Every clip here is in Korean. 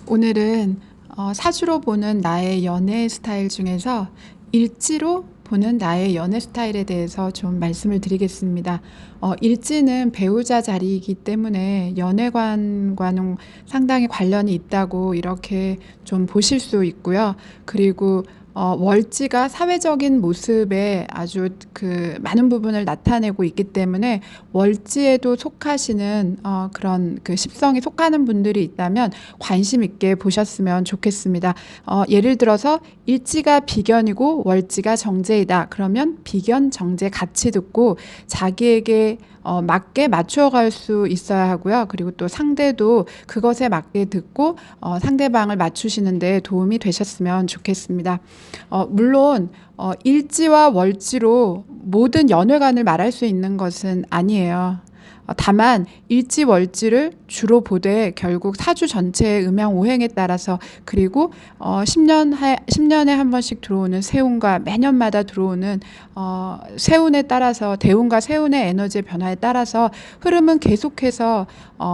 오늘은 사주로 보는 나의 연애 스타일 중에서 일지로 보는 나의 연애 스타일에 대해서 좀 말씀을 드리겠습니다. 일지는 배우자 자리이기 때문에 연애관과는 상당히 관련이 있다고 이렇게 좀 보실 수 있고요. 그리고 월지가 사회적인 모습에 아주 그 많은 부분을 나타내고 있기 때문에 월지에도 속하시는 그런 그 십성이 속하는 분들이 있다면 관심 있게 보셨으면 좋겠습니다. 예를 들어서 일지가 비견이고 월지가 정제이다. 그러면 비견, 정제 같이 듣고 자기에게 맞게 맞춰갈 수 있어야 하고요. 그리고 또 상대도 그것에 맞게 듣고 상대방을 맞추시는데 도움이 되셨으면 좋겠습니다. 물론 일지와 월지로 모든 연회관을 말할 수 있는 것은 아니에요. 다만 일지월지를 주로 보되 결국 사주 전체의 음양오행에 따라서 그리고 10년에 한 번씩 들어오는 세운과 매년마다 들어오는 세운에 따라서 대운과 세운의 에너지의 변화에 따라서 흐름은 계속해서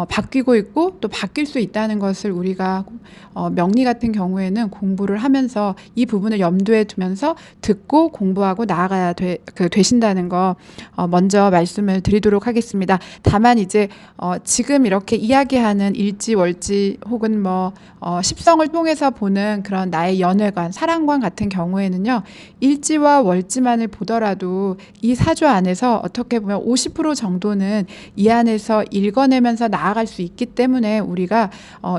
바뀌고 있고 또 바뀔 수 있다는 것을 우리가 명리 같은 경우에는 공부를 하면서 이 부분을 염두에 두면서 듣고 공부하고 나아가야 되신다는 거 먼저 말씀을 드리도록 하겠습니다. 다만 이제 지금 이렇게 이야기하는 일지, 월지 혹은 십성을 통해서 보는 그런 나의 연애관, 사랑관 같은 경우에는요. 일지와 월지만을 보더라도 이 사주 안에서 어떻게 보면 50% 정도는 이 안에서 읽어내면서 나아갈 수 있기 때문에 우리가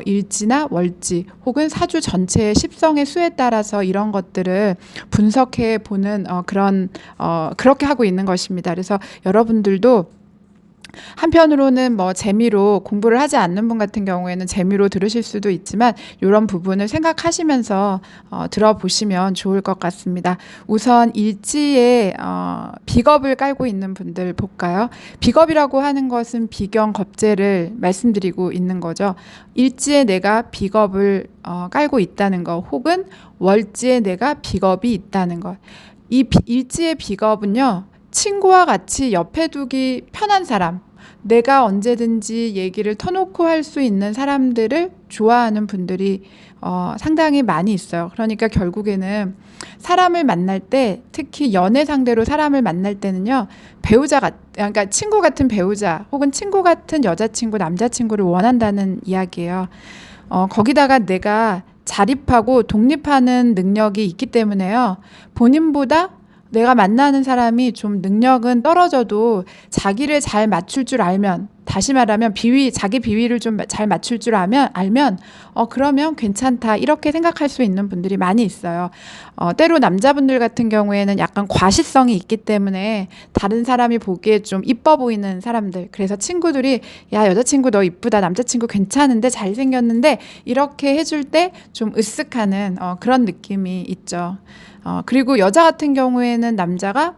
일지나 월지 혹은 사주 전체의 십성의 수에 따라서 이런 것들을 분석해 보는 그렇게 하고 있는 것입니다. 그래서 여러분들도 한편으로는 재미로 공부를 하지 않는 분 같은 경우에는 재미로 들으실 수도 있지만 이런 부분을 생각하시면서 들어보시면 좋을 것 같습니다. 우선 일지에 비겁을 깔고 있는 분들 볼까요? 비겁이라고 하는 것은 비견 겁재를 말씀드리고 있는 거죠. 일지에 내가 비겁을 깔고 있다는 것 혹은 월지에 내가 비겁이 있다는 것. 이 일지의 비겁은요. 친구와 같이 옆에 두기 편한 사람, 내가 언제든지 얘기를 터놓고 할 수 있는 사람들을 좋아하는 분들이 상당히 많이 있어요. 그러니까 결국에는 사람을 만날 때, 특히 연애 상대로 사람을 만날 때는요, 그러니까 친구 같은 배우자 혹은 친구 같은 여자친구, 남자친구를 원한다는 이야기예요. 거기다가 내가 자립하고 독립하는 능력이 있기 때문에요. 본인보다 내가 만나는 사람이 좀 능력은 떨어져도 자기를 잘 맞출 줄 알면, 다시 말하면 자기 비위를 좀 잘 맞출 줄 알면 그러면 괜찮다 이렇게 생각할 수 있는 분들이 많이 있어요. 때로 남자분들 같은 경우에는 약간 과시성이 있기 때문에 다른 사람이 보기에 좀 이뻐 보이는 사람들, 그래서 친구들이 야 여자친구 너 이쁘다, 남자친구 괜찮은데 잘생겼는데 이렇게 해줄 때 좀 으쓱하는 그런 느낌이 있죠. 그리고 여자 같은 경우에는 남자가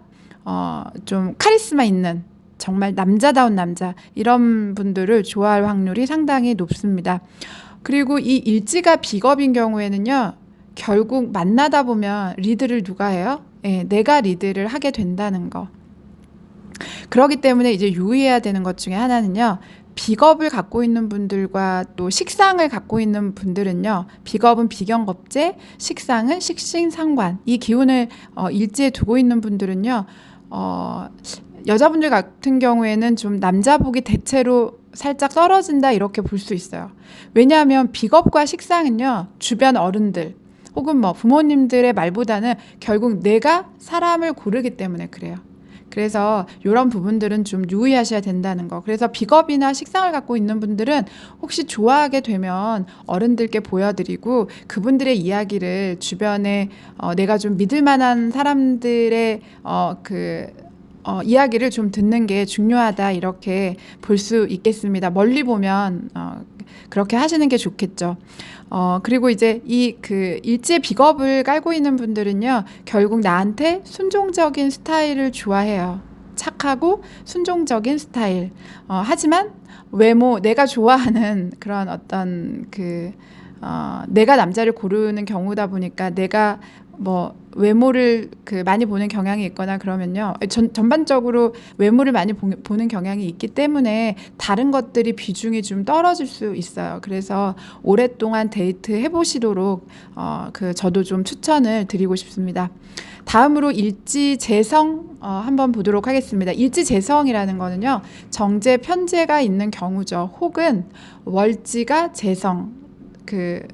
좀 카리스마 있는 정말 남자다운 남자, 이런 분들을 좋아할 확률이 상당히 높습니다. 그리고 이 일지가 비겁인 경우에는요, 결국 만나다 보면 리드를 누가 해요? 예, 내가 리드를 하게 된다는 거. 그렇기 때문에 이제 유의해야 되는 것 중에 하나는요, 비겁을 갖고 있는 분들과 또 식상을 갖고 있는 분들은요, 비겁은 비견겁재, 식상은 식신상관, 이 기운을 일지에 두고 있는 분들은요, 여자분들 같은 경우에는 좀 남자복이 대체로 살짝 떨어진다 이렇게 볼 수 있어요. 왜냐하면 비겁과 식상은요, 주변 어른들 혹은 부모님들의 말보다는 결국 내가 사람을 고르기 때문에 그래요. 그래서 이런 부분들은 좀 유의하셔야 된다는 거. 그래서 비겁이나 식상을 갖고 있는 분들은 혹시 좋아하게 되면 어른들께 보여드리고 그분들의 이야기를 주변에 내가 좀 믿을 만한 사람들의 이야기를 좀 듣는 게 중요하다 이렇게 볼 수 있겠습니다. 멀리 보면 그렇게 하시는 게 좋겠죠. 그리고 이제 일지의 비겁을 깔고 있는 분들은요, 결국 나한테 순종적인 스타일을 좋아해요. 착하고 순종적인 스타일. 하지만 외모, 내가 좋아하는 그런 내가 남자를 고르는 경우다 보니까 내가 뭐 외모를 많이 보는 경향이 있거나 그러면요. 전반적으로 외모를 많이 보는 경향이 있기 때문에 다른 것들이 비중이 좀 떨어질 수 있어요. 그래서 오랫동안 데이트 해보시도록 저도 좀 추천을 드리고 싶습니다. 다음으로 일지재성 한번 보도록 하겠습니다. 일지재성이라는 거는요. 정제, 편제가 있는 경우죠. 혹은 월지가 재성,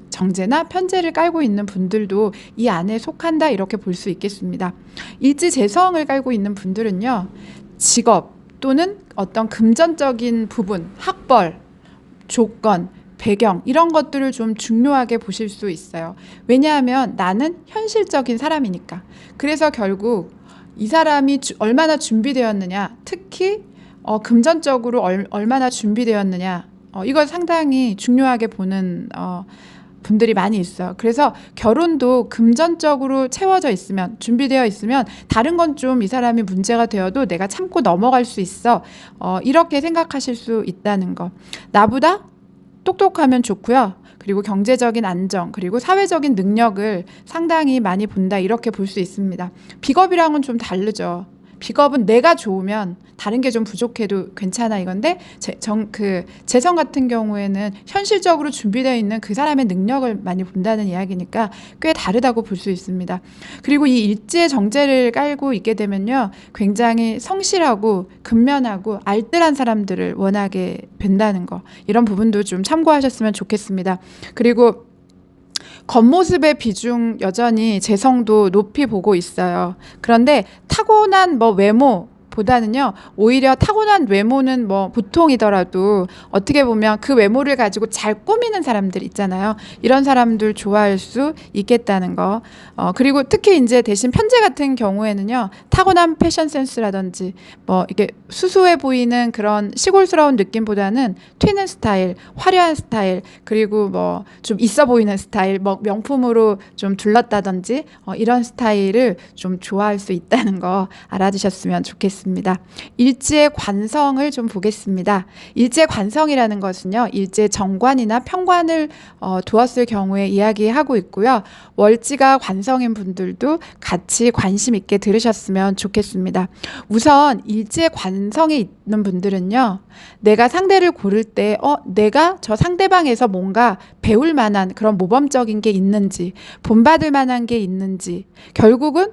정제나 편제를 깔고 있는 분들도 이 안에 속한다 이렇게 볼 수 있겠습니다. 일지재성을 깔고 있는 분들은요. 직업 또는 어떤 금전적인 부분, 학벌, 조건, 배경 이런 것들을 좀 중요하게 보실 수 있어요. 왜냐하면 나는 현실적인 사람이니까. 그래서 결국 이 사람이 얼마나 준비되었느냐, 특히 금전적으로 얼마나 준비되었느냐, 이걸 상당히 중요하게 보는 분들이 많이 있어요. 그래서 결혼도 금전적으로 채워져 있으면, 준비되어 있으면 다른 건 좀 이 사람이 문제가 되어도 내가 참고 넘어갈 수 있어. 이렇게 생각하실 수 있다는 거. 나보다 똑똑하면 좋고요. 그리고 경제적인 안정, 그리고 사회적인 능력을 상당히 많이 본다 이렇게 볼 수 있습니다. 비겁이랑은 좀 다르죠. 비겁은 내가 좋으면 다른 게 좀 부족해도 괜찮아 이건데 재성 같은 경우에는 현실적으로 준비되어 있는 그 사람의 능력을 많이 본다는 이야기니까 꽤 다르다고 볼 수 있습니다. 그리고 이 일지의 정제를 깔고 있게 되면요. 굉장히 성실하고 근면하고 알뜰한 사람들을 원하게 된다는 거. 이런 부분도 좀 참고하셨으면 좋겠습니다. 그리고 겉모습의 비중 여전히 재성도 높이 보고 있어요. 그런데 타고난 외모보다는요, 오히려 타고난 외모는 보통이더라도 어떻게 보면 그 외모를 가지고 잘 꾸미는 사람들 있잖아요. 이런 사람들 좋아할 수 있겠다는 거. 그리고 특히 이제 대신 편제 같은 경우에는요, 타고난 패션 센스라든지 이게 수수해 보이는 그런 시골스러운 느낌보다는 튀는 스타일, 화려한 스타일, 그리고 좀 있어 보이는 스타일, 명품으로 좀 둘렀다든지 이런 스타일을 좀 좋아할 수 있다는 거 알아두셨으면 좋겠습니다. 일지의 관성을 좀 보겠습니다. 일지의 관성이라는 것은요, 일지의 정관이나 평관을 두었을 경우에 이야기하고 있고요. 월지가 관성인 분들도 같이 관심 있게 들으셨으면 좋겠습니다. 우선 일지의 관성이 있는 분들은요, 내가 상대를 고를 때 내가 저 상대방에서 뭔가 배울 만한 그런 모범적인 게 있는지, 본받을 만한 게 있는지, 결국은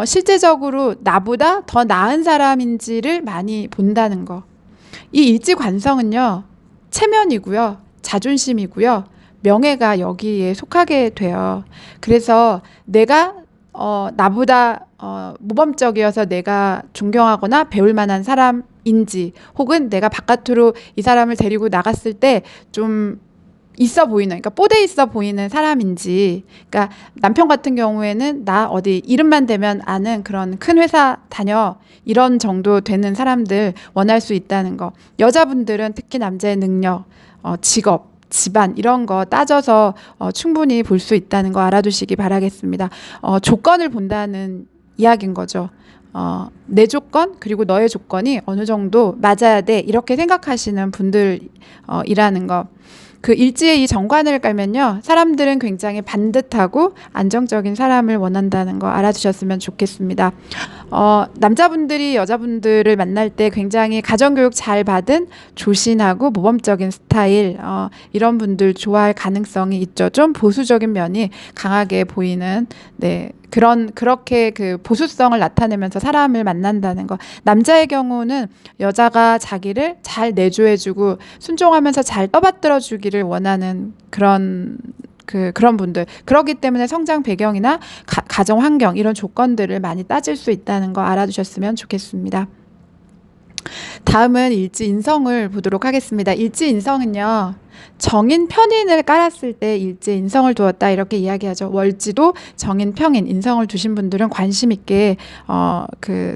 실제적으로 나보다 더 나은 사람인지를 많이 본다는 거. 이 일지관성은요, 체면이고요, 자존심이고요, 명예가 여기에 속하게 돼요. 그래서 내가 나보다 모범적이어서 내가 존경하거나 배울 만한 사람인지, 혹은 내가 바깥으로 이 사람을 데리고 나갔을 때 좀 있어 보이는, 그러니까 뽀대 있어 보이는 사람인지, 그러니까 남편 같은 경우에는 나 어디 이름만 대면 아는 그런 큰 회사 다녀 이런 정도 되는 사람들 원할 수 있다는 거. 여자분들은 특히 남자의 능력, 직업, 집안 이런 거 따져서 충분히 볼 수 있다는 거 알아두시기 바라겠습니다. 조건을 본다는 이야기인 거죠. 내 조건 그리고 너의 조건이 어느 정도 맞아야 돼 이렇게 생각하시는 분들이라는 거. 그 일지의 이 정관을 깔면요, 사람들은 굉장히 반듯하고 안정적인 사람을 원한다는 거 알아두셨으면 좋겠습니다. 남자분들이 여자분들을 만날 때 굉장히 가정교육 잘 받은 조신하고 모범적인 스타일, 이런 분들 좋아할 가능성이 있죠. 좀 보수적인 면이 강하게 보이는, 네. 그렇게 그 보수성을 나타내면서 사람을 만난다는 거. 남자의 경우는 여자가 자기를 잘 내조해주고 순종하면서 잘 떠받들어주기를 원하는 그런 분들. 그렇기 때문에 성장 배경이나 가정 환경 이런 조건들을 많이 따질 수 있다는 거 알아두셨으면 좋겠습니다. 다음은 일지인성을 보도록 하겠습니다. 일지인성은요, 정인, 편인을 깔았을 때 일지인성을 두었다 이렇게 이야기하죠. 월지도 정인, 평인, 인성을 두신 분들은 관심 있게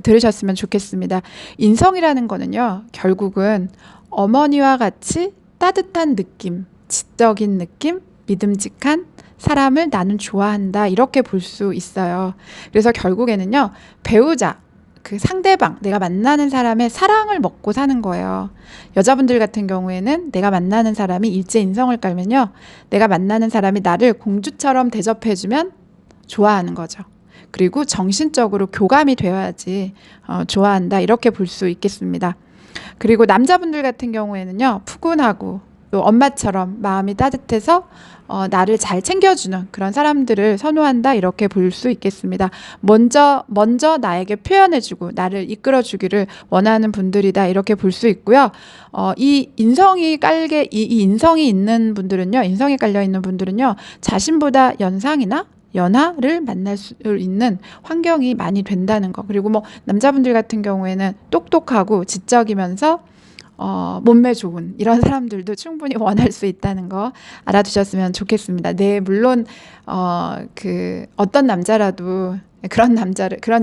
들으셨으면 좋겠습니다. 인성이라는 거는요, 결국은 어머니와 같이 따뜻한 느낌, 지적인 느낌, 믿음직한 사람을 나는 좋아한다 이렇게 볼 수 있어요. 그래서 결국에는요, 배우자, 그 상대방, 내가 만나는 사람의 사랑을 먹고 사는 거예요. 여자분들 같은 경우에는 내가 만나는 사람이 일지인성을 깔면요, 내가 만나는 사람이 나를 공주처럼 대접해주면 좋아하는 거죠. 그리고 정신적으로 교감이 되어야지 좋아한다 이렇게 볼 수 있겠습니다. 그리고 남자분들 같은 경우에는요, 푸근하고 또 엄마처럼 마음이 따뜻해서 나를 잘 챙겨주는 그런 사람들을 선호한다 이렇게 볼 수 있겠습니다. 먼저 나에게 표현해주고 나를 이끌어주기를 원하는 분들이다 이렇게 볼 수 있고요. 이 인성이 있는 분들은요, 인성이 깔려 있는 분들은요, 자신보다 연상이나 연하를 만날 수 있는 환경이 많이 된다는 거. 그리고 뭐 남자분들 같은 경우에는 똑똑하고 지적이면서 몸매 좋은 이런 사람들도 충분히 원할 수 있다는 거 알아두셨으면 좋겠습니다. 네, 물론 어떤 남자라도 그런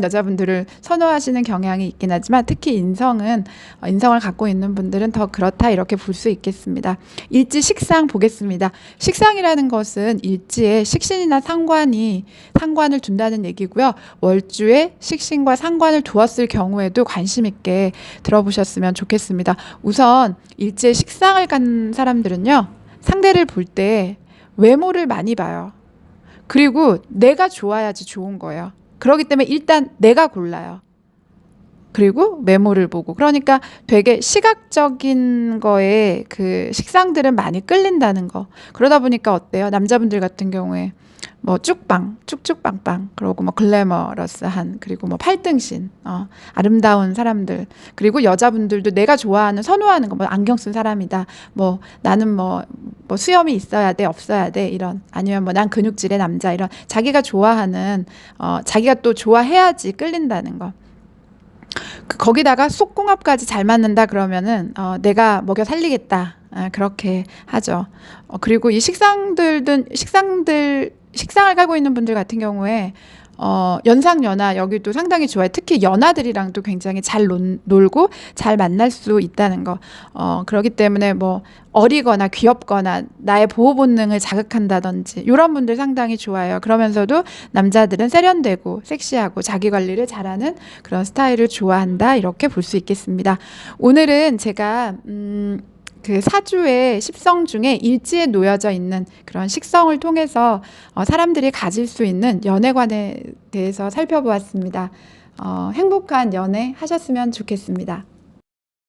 여자분들을 선호하시는 경향이 있긴 하지만 특히 인성을 갖고 있는 분들은 더 그렇다 이렇게 볼 수 있겠습니다. 일지 식상 보겠습니다. 식상이라는 것은 일지에 식신이나 상관을 둔다는 얘기고요. 월주에 식신과 상관을 두었을 경우에도 관심 있게 들어보셨으면 좋겠습니다. 우선 일지에 식상을 간 사람들은요, 상대를 볼 때 외모를 많이 봐요. 그리고 내가 좋아야지 좋은 거예요. 그렇기 때문에 일단 내가 골라요. 그리고 메모를 보고. 그러니까 되게 시각적인 거에 그 식상들은 많이 끌린다는 거. 그러다 보니까 어때요? 남자분들 같은 경우에 뭐 쭉쭉빵빵, 그리고 뭐 글래머러스한, 그리고 뭐 팔등신, 아름다운 사람들, 그리고 여자분들도 내가 좋아하는, 선호하는 거, 뭐 안경 쓴 사람이다, 뭐 나는 뭐 수염이 있어야 돼, 없어야 돼, 이런, 아니면 뭐 난 근육질의 남자, 이런 자기가 좋아하는, 자기가 또 좋아해야지 끌린다는 거. 거기다가 속궁합까지 잘 맞는다 그러면은 내가 먹여 살리겠다, 그렇게 하죠. 그리고 이 식상을 가고 있는 분들 같은 경우에 연상연하 여기도 상당히 좋아요. 특히 연하들이랑도 굉장히 잘 놀고 잘 만날 수 있다는 거. 그렇기 때문에 뭐 어리거나 귀엽거나 나의 보호 본능을 자극한다든지 이런 분들 상당히 좋아요. 그러면서도 남자들은 세련되고 섹시하고 자기 관리를 잘하는 그런 스타일을 좋아한다 이렇게 볼 수 있겠습니다. 오늘은 제가 그 사주의 십성 중에 일지에 놓여져 있는 그런 식성을 통해서 사람들이 가질 수 있는 연애관에 대해서 살펴보았습니다. 행복한 연애 하셨으면 좋겠습니다.